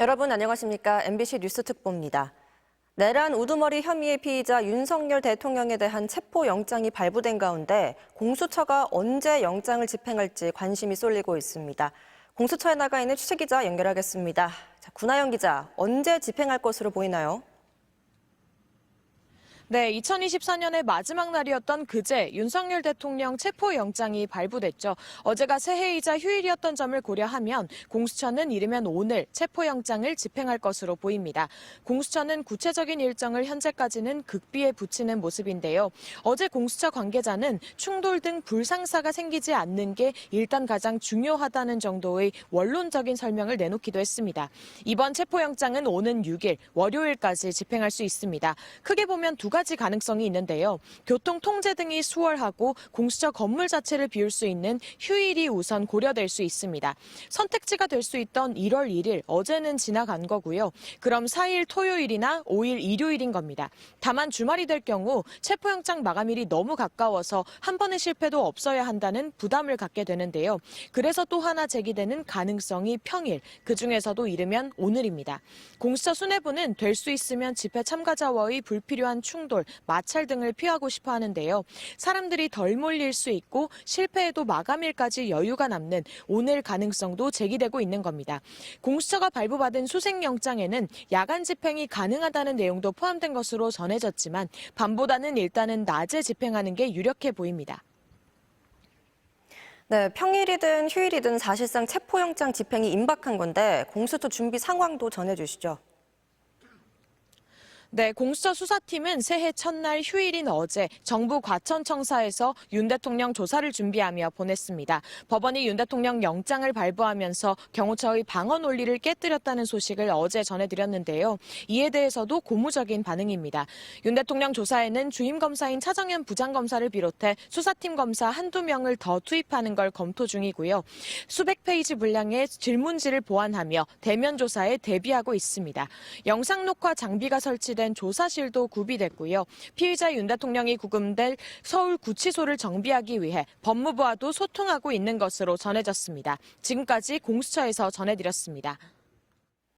여러분 안녕하십니까? MBC 뉴스 특보입니다. 내란 우두머리 혐의의 피의자 윤석열 대통령에 대한 체포영장이 발부된 가운데 공수처가 언제 영장을 집행할지 관심이 쏠리고 있습니다. 공수처에 나가 있는 취재기자 연결하겠습니다. 자, 구나영 기자, 언제 집행할 것으로 보이나요? 네, 2024년의 마지막 날이었던 그제 윤석열 대통령 체포영장이 발부됐죠. 어제가 새해이자 휴일이었던 점을 고려하면 공수처는 이르면 오늘 체포영장을 집행할 것으로 보입니다. 공수처는 구체적인 일정을 현재까지는 극비에 붙이는 모습인데요. 어제 공수처 관계자는 충돌 등 불상사가 생기지 않는 게 일단 가장 중요하다는 정도의 원론적인 설명을 내놓기도 했습니다. 이번 체포영장은 오는 6일 월요일까지 집행할 수 있습니다. 크게 보면 두 가지 가능성이 있는데요. 교통 통제 등이 수월하고 공수처 건물 자체를 비울 수 있는 휴일이 우선 고려될 수 있습니다. 선택지가 될 수 있던 1월 1일, 어제는 지나간 거고요. 그럼 4일 토요일이나 5일 일요일인 겁니다. 다만 주말이 될 경우 체포영장 마감일이 너무 가까워서 한 번의 실패도 없어야 한다는 부담을 갖게 되는데요. 그래서 또 하나 제기되는 가능성이 평일, 그중에서도 이르면 오늘입니다. 공수처 수뇌부는 될 수 있으면 집회 참가자와의 불필요한 충돌, 마찰 등을 피하고 싶어 하는데요. 사람들이 덜 몰릴 수 있고 실패해도 마감일까지 여유가 남는 오늘 가능성도 제기되고 있는 겁니다. 공수처가 발부받은 수색영장에는 야간 집행이 가능하다는 내용도 포함된 것으로 전해졌지만 밤보다는 일단은 낮에 집행하는 게 유력해 보입니다. 네, 평일이든 휴일이든 사실상 체포영장 집행이 임박한 건데 공수처 준비 상황도 전해주시죠. 네, 공수처 수사팀은 새해 첫날 휴일인 어제 정부 과천청사에서 윤 대통령 조사를 준비하며 보냈습니다. 법원이 윤 대통령 영장을 발부하면서 경호처의 방어 논리를 깨뜨렸다는 소식을 어제 전해드렸는데요. 이에 대해서도 고무적인 반응입니다. 윤 대통령 조사에는 주임 검사인 차정현 부장검사를 비롯해 수사팀 검사 한두 명을 더 투입하는 걸 검토 중이고요. 수백 페이지 분량의 질문지를 보완하며 대면 조사에 대비하고 있습니다. 영상 녹화 장비가 설치된 조사실도 구비됐고요. 피의자 윤 대통령이 구금될 서울 구치소를 정비하기 위해 법무부와도 소통하고 있는 것으로 전해졌습니다. 지금까지 공수처에서 전해드렸습니다.